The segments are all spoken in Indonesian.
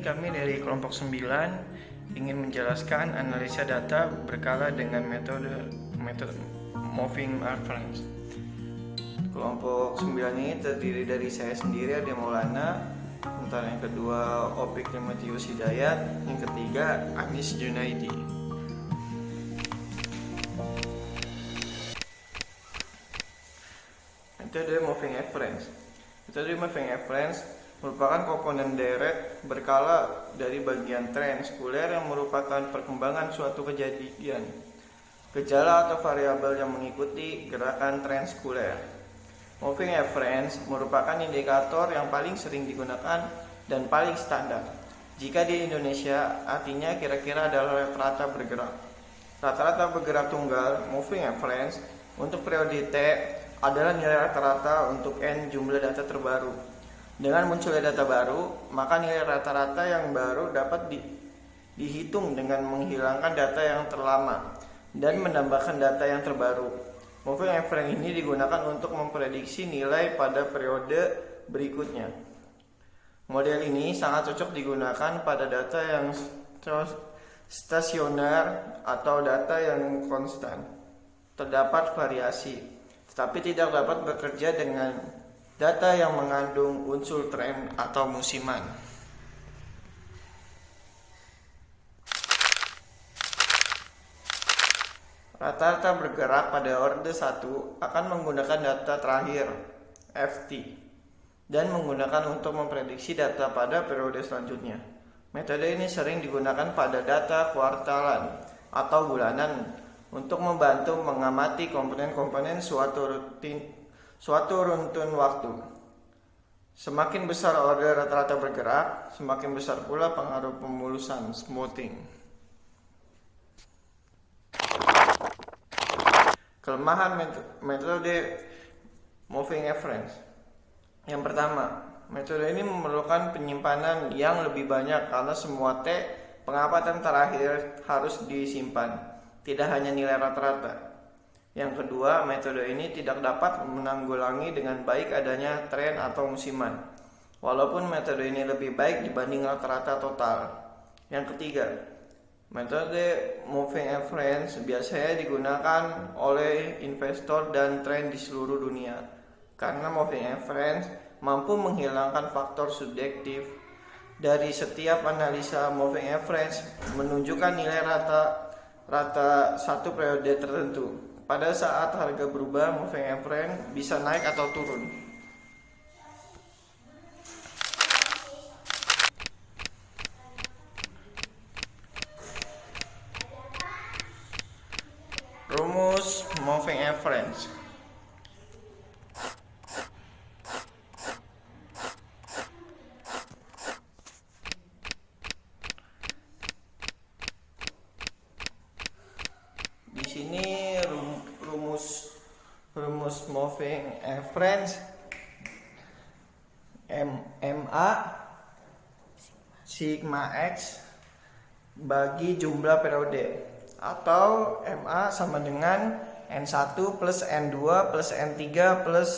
kami dari kelompok 9 ingin menjelaskan analisa data berkala dengan metode moving average. Kelompok 9 ini terdiri dari saya sendiri, Ade Maulana, sementara yang kedua Opik Timotius Hidayat, yang ketiga Anis Junaidi. Metode moving average. Metode moving average merupakan komponen deret berkala dari bagian tren sekuler yang merupakan perkembangan suatu kejadian, gejala atau variabel yang mengikuti gerakan tren sekuler. Moving average merupakan indikator yang paling sering digunakan dan paling standar. Jika di Indonesia, artinya kira-kira adalah rata-rata bergerak. Rata-rata bergerak tunggal, moving average, untuk periode T adalah nilai rata-rata untuk N jumlah data terbaru. Dengan munculnya data baru, maka nilai rata-rata yang baru dapat dihitung dengan menghilangkan data yang terlama dan menambahkan data yang terbaru. Moving average ini digunakan untuk memprediksi nilai pada periode berikutnya. Model ini sangat cocok digunakan pada data yang stasioner atau data yang konstan. Terdapat variasi, tetapi tidak dapat bekerja dengan data yang mengandung unsur tren atau musiman. Rata-rata bergerak pada orde 1 akan menggunakan data terakhir FT dan menggunakan untuk memprediksi data pada periode selanjutnya. Metode ini sering digunakan pada data kuartalan atau bulanan untuk membantu mengamati komponen-komponen suatu runtun waktu. Semakin besar orde rata-rata bergerak, semakin besar pula pengaruh pemulusan smoothing. Kelemahan metode moving average. Yang pertama, metode ini memerlukan penyimpanan yang lebih banyak karena semua T pengamatan terakhir harus disimpan, tidak hanya nilai rata-rata. Yang kedua, metode ini tidak dapat menanggulangi dengan baik adanya tren atau musiman, walaupun metode ini lebih baik dibanding rata-rata total. Yang ketiga, metode moving average biasanya digunakan oleh investor dan tren di seluruh dunia, karena moving average mampu menghilangkan faktor subjektif. Dari setiap analisa moving average menunjukkan nilai rata satu periode tertentu. Pada saat harga berubah, moving average bisa naik atau turun. Rumus moving average. Di sini rumus moving average MA sigma X bagi jumlah periode, atau MA sama dengan N1 plus N2 plus N3 plus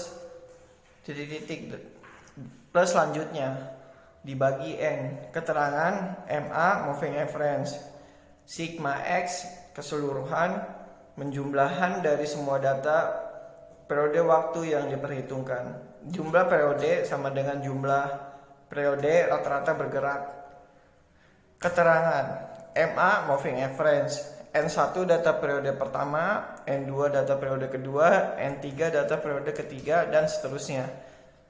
plus selanjutnya dibagi N. Keterangan MA moving average, sigma X keseluruhan menjumlahan dari semua data periode waktu yang diperhitungkan. Jumlah periode sama dengan jumlah periode rata-rata bergerak. Keterangan MA moving average, N1 data periode pertama, N2 data periode kedua, N3 data periode ketiga, dan seterusnya.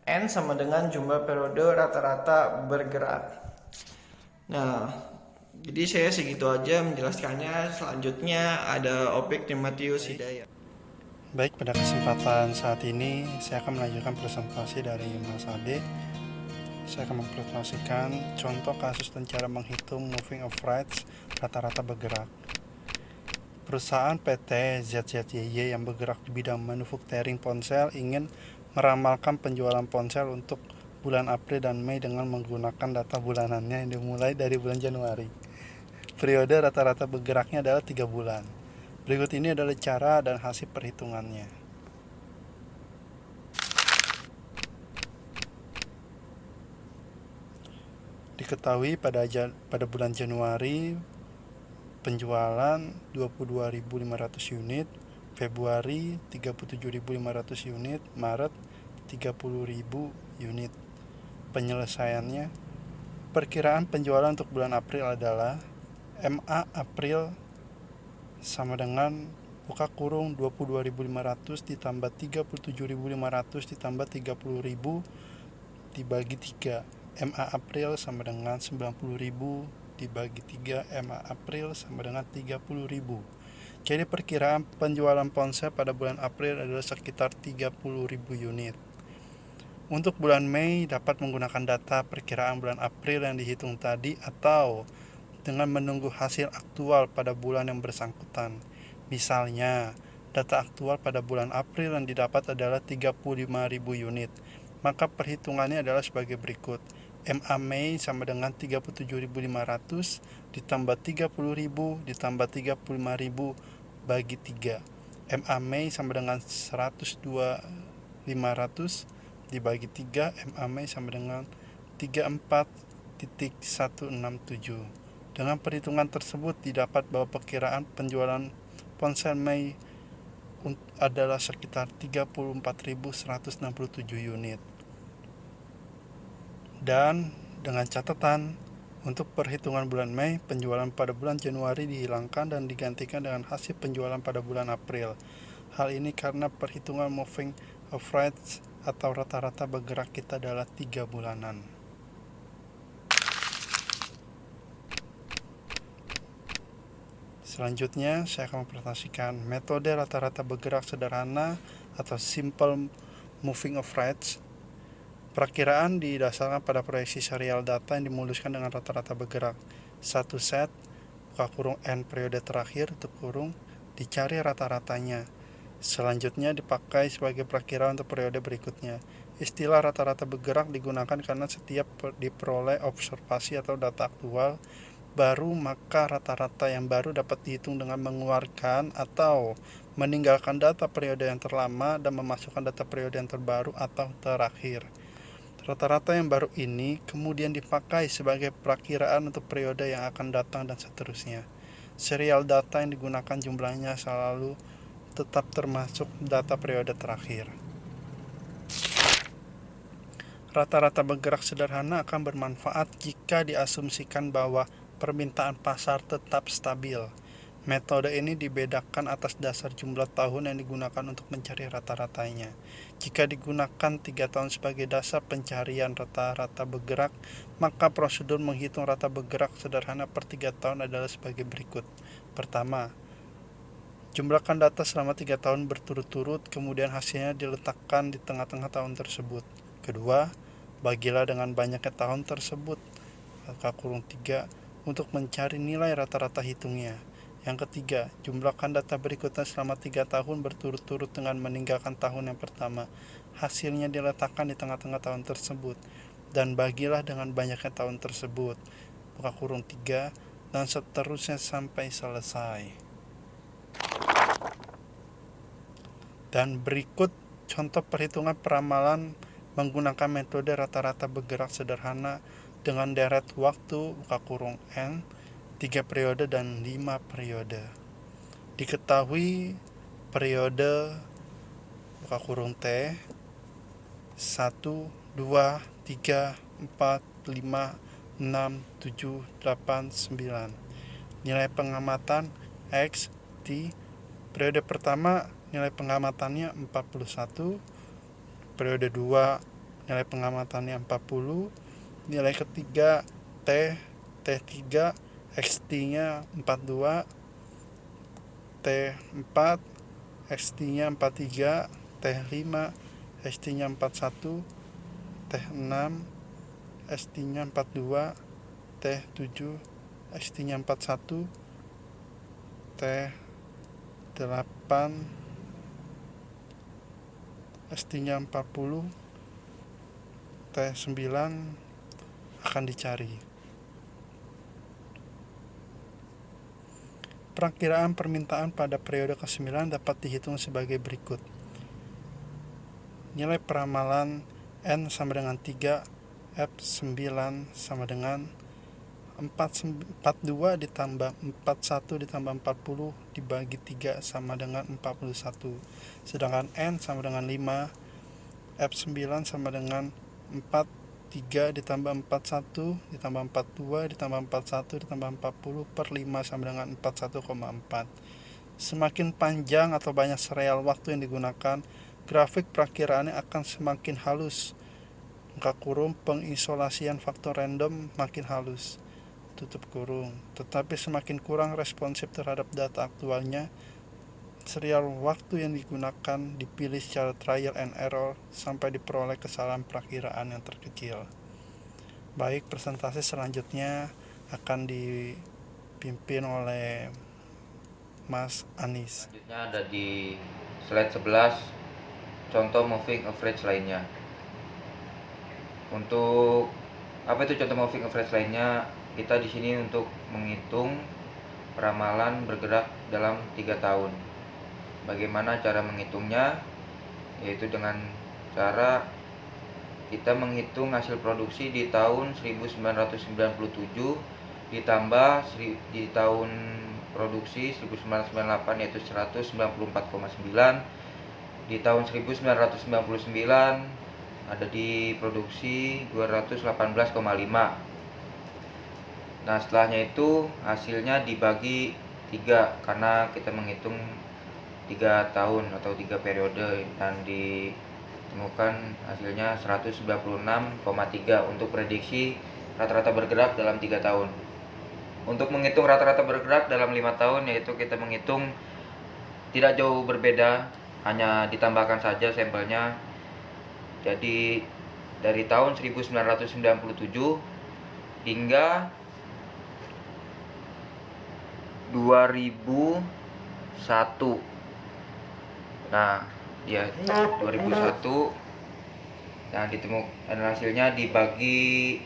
N sama dengan jumlah periode rata-rata bergerak. Nah, jadi saya segitu aja menjelaskannya. Selanjutnya ada Opik Timotius Hidayat. Baik, pada kesempatan saat ini saya akan melanjutkan presentasi dari Mas Ade. Saya akan mempresentasikan contoh kasus dan cara menghitung moving average rata-rata bergerak. Perusahaan PT ZZYY yang bergerak di bidang manufacturing ponsel ingin meramalkan penjualan ponsel untuk bulan April dan Mei dengan menggunakan data bulanannya yang dimulai dari bulan Januari. Periode rata-rata bergeraknya adalah 3 bulan. Berikut ini adalah cara dan hasil perhitungannya. Diketahui pada bulan Januari penjualan 22.500 unit, Februari 37.500 unit, Maret 30.000 unit. Penyelesaiannya, perkiraan penjualan untuk bulan April adalah MA April sama dengan buka kurung 22.500 ditambah 37.500 ditambah 30.000 dibagi 3. MA April sama dengan 90.000 dibagi 3. MA April sama dengan 30.000. Jadi perkiraan penjualan ponsel pada bulan April adalah sekitar 30.000 unit. Untuk bulan Mei dapat menggunakan data perkiraan bulan April yang dihitung tadi atau dengan menunggu hasil aktual pada bulan yang bersangkutan. Misalnya, data aktual pada bulan April yang didapat adalah 35.000 unit. Maka perhitungannya adalah sebagai berikut. MA Mei sama dengan 37.500 ditambah 30.000 ditambah 35.000 bagi 3. MA Mei sama dengan 102.500 dibagi 3. MA Mei sama dengan 34.167. Dengan perhitungan tersebut didapat bahwa perkiraan penjualan ponsel Mei adalah sekitar 34.167 unit. Dan dengan catatan, untuk perhitungan bulan Mei, penjualan pada bulan Januari dihilangkan dan digantikan dengan hasil penjualan pada bulan April. Hal ini karena perhitungan moving average atau rata-rata bergerak kita adalah 3 bulanan. Selanjutnya, saya akan mempresentasikan metode rata-rata bergerak sederhana atau simple moving average. Perakiraan didasarkan pada proyeksi serial data yang dimuluskan dengan rata-rata bergerak. Satu set, buka kurung N periode terakhir, tutup kurung, dicari rata-ratanya. Selanjutnya dipakai sebagai perakiraan untuk periode berikutnya. Istilah rata-rata bergerak digunakan karena setiap diperoleh observasi atau data aktual baru, maka rata-rata yang baru dapat dihitung dengan mengeluarkan atau meninggalkan data periode yang terlama dan memasukkan data periode yang terbaru atau terakhir. Rata-rata yang baru ini kemudian dipakai sebagai perakiraan untuk periode yang akan datang dan seterusnya. Serial data yang digunakan jumlahnya selalu tetap termasuk data periode terakhir. Rata-rata bergerak sederhana akan bermanfaat jika diasumsikan bahwa permintaan pasar tetap stabil. Metode ini dibedakan atas dasar jumlah tahun yang digunakan untuk mencari rata-ratanya. Jika digunakan 3 tahun sebagai dasar pencarian rata-rata bergerak, maka prosedur menghitung rata bergerak sederhana per 3 tahun adalah sebagai berikut. Pertama, jumlahkan data selama 3 tahun berturut-turut, kemudian hasilnya diletakkan di tengah-tengah tahun tersebut. Kedua, bagilah dengan banyaknya tahun tersebut, angka kurung 3, untuk mencari nilai rata-rata hitungnya. Yang ketiga, jumlahkan data berikutnya selama 3 tahun berturut-turut dengan meninggalkan tahun yang pertama. Hasilnya diletakkan di tengah-tengah tahun tersebut. Dan bagilah dengan banyaknya tahun tersebut, buka kurung 3, dan seterusnya sampai selesai. Dan berikut contoh perhitungan peramalan menggunakan metode rata-rata bergerak sederhana dengan deret waktu, buka kurung N, 3 periode dan 5 periode. Diketahui periode buka kurung T 1, 2, 3, 4, 5, 6, 7, 8, 9. Nilai pengamatan X, T. Periode pertama nilai pengamatannya 41, periode 2 nilai pengamatannya 40, nilai ketiga T3 XT-nya 42, T4 XT-nya 43, T5 XT-nya 41, T6 XT-nya 42, T7 XT-nya 41, T8 XT-nya 40, T9 akan dicari. Perakiraan permintaan pada periode ke-9 dapat dihitung sebagai berikut. Nilai peramalan N sama dengan 3, F9 sama dengan 42 ditambah 41 ditambah 40 dibagi 3 sama dengan 41. Sedangkan N sama dengan 5, F9 sama dengan 43 ditambah 41 ditambah 42 ditambah 41 ditambah 40 per 5 sama dengan 41,4. Semakin panjang atau banyak serial waktu yang digunakan, grafik perakiraannya akan semakin halus. Buka kurung, pengisolasian faktor random makin halus, tutup kurung. Tetapi semakin kurang responsif terhadap data aktualnya, serial waktu yang digunakan dipilih secara trial and error sampai diperoleh kesalahan perakiraan yang terkecil. Baik, presentasi selanjutnya akan dipimpin oleh Mas Anis. Selanjutnya ada di slide 11 contoh moving average lainnya. Untuk apa itu contoh moving average lainnya? Kita di sini untuk menghitung ramalan bergerak dalam 3 tahun. Bagaimana cara menghitungnya? Yaitu dengan cara kita menghitung hasil produksi di tahun 1997 ditambah di tahun produksi 1998 yaitu 194,9. Di tahun 1999 ada di produksi 218,5. Nah, setelahnya itu hasilnya dibagi 3 karena kita menghitung 3 tahun atau 3 periode, dan ditemukan hasilnya 196,3 untuk prediksi rata-rata bergerak dalam 3 tahun. Untuk menghitung rata-rata bergerak dalam 5 tahun, yaitu kita menghitung tidak jauh berbeda, hanya ditambahkan saja sampelnya. Jadi dari tahun 1997 hingga 2001. Nah, ya 2001. Nah, ditemukan hasilnya dibagi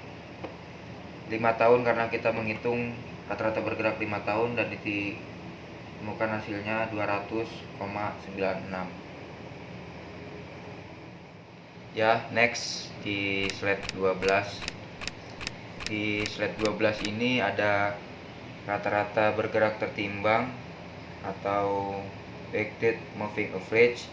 5 tahun karena kita menghitung rata-rata bergerak 5 tahun, dan ditemukan hasilnya 200,96. Ya, next di slide 12. Di slide 12 ini ada rata-rata bergerak tertimbang atau weighted moving average.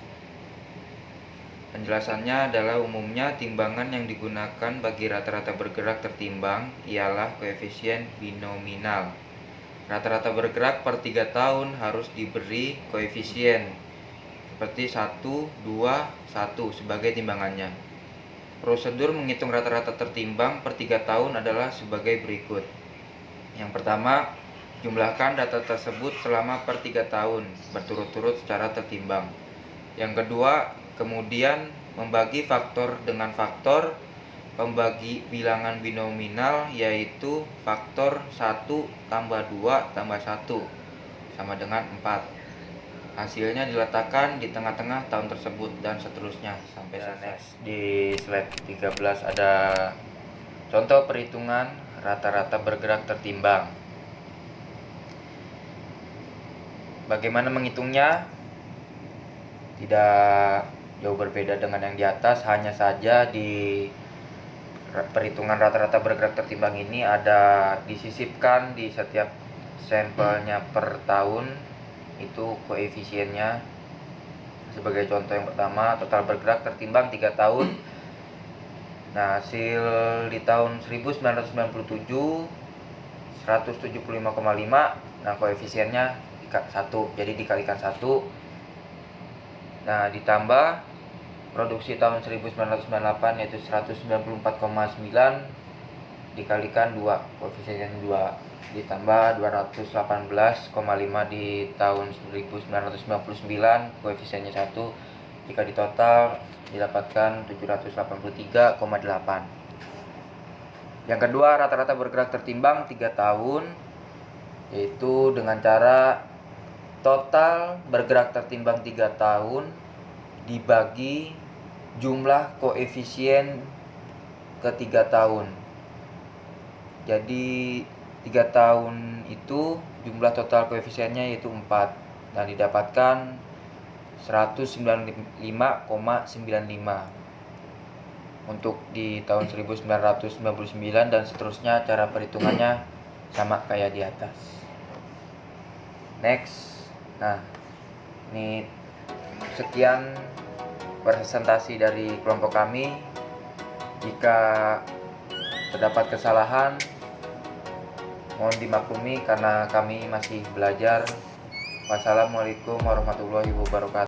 Penjelasannya adalah umumnya timbangan yang digunakan bagi rata-rata bergerak tertimbang ialah koefisien binominal. Rata-rata bergerak per 3 tahun harus diberi koefisien seperti 1, 2, 1 sebagai timbangannya. Prosedur menghitung rata-rata tertimbang per 3 tahun adalah sebagai berikut. Yang pertama, jumlahkan data tersebut selama per 3 tahun berturut-turut secara tertimbang. Yang kedua, kemudian membagi faktor dengan faktor pembagi bilangan binominal, yaitu faktor 1 tambah 2 tambah 1 sama dengan 4. Hasilnya diletakkan di tengah-tengah tahun tersebut dan seterusnya sampai selesai. Di slide 13 ada contoh perhitungan rata-rata bergerak tertimbang. Bagaimana menghitungnya? Tidak jauh berbeda dengan yang di atas, hanya saja di perhitungan rata-rata bergerak tertimbang ini ada disisipkan di setiap sampelnya per tahun itu koefisiennya. Sebagai contoh yang pertama, total bergerak tertimbang 3 tahun. Nah, hasil di tahun 1997 175,5. Nah, koefisiennya 1, jadi dikalikan 1. Nah, ditambah produksi tahun 1998 yaitu 194,9 dikalikan 2, koefisiennya 2, ditambah 218,5 di tahun 1999, koefisiennya 1. Jika ditotal didapatkan 783,8. Yang kedua, rata-rata bergerak tertimbang 3 tahun, yaitu dengan cara total bergerak tertimbang 3 tahun dibagi jumlah koefisien ke 3 tahun. Jadi 3 tahun itu jumlah total koefisiennya yaitu 4, dan didapatkan 195,95. Untuk di tahun 1999 dan seterusnya cara perhitungannya sama kayak di atas. Next. Nah, ini sekian presentasi dari kelompok kami. Jika terdapat kesalahan, mohon dimaklumi karena kami masih belajar. Wassalamualaikum warahmatullahi wabarakatuh.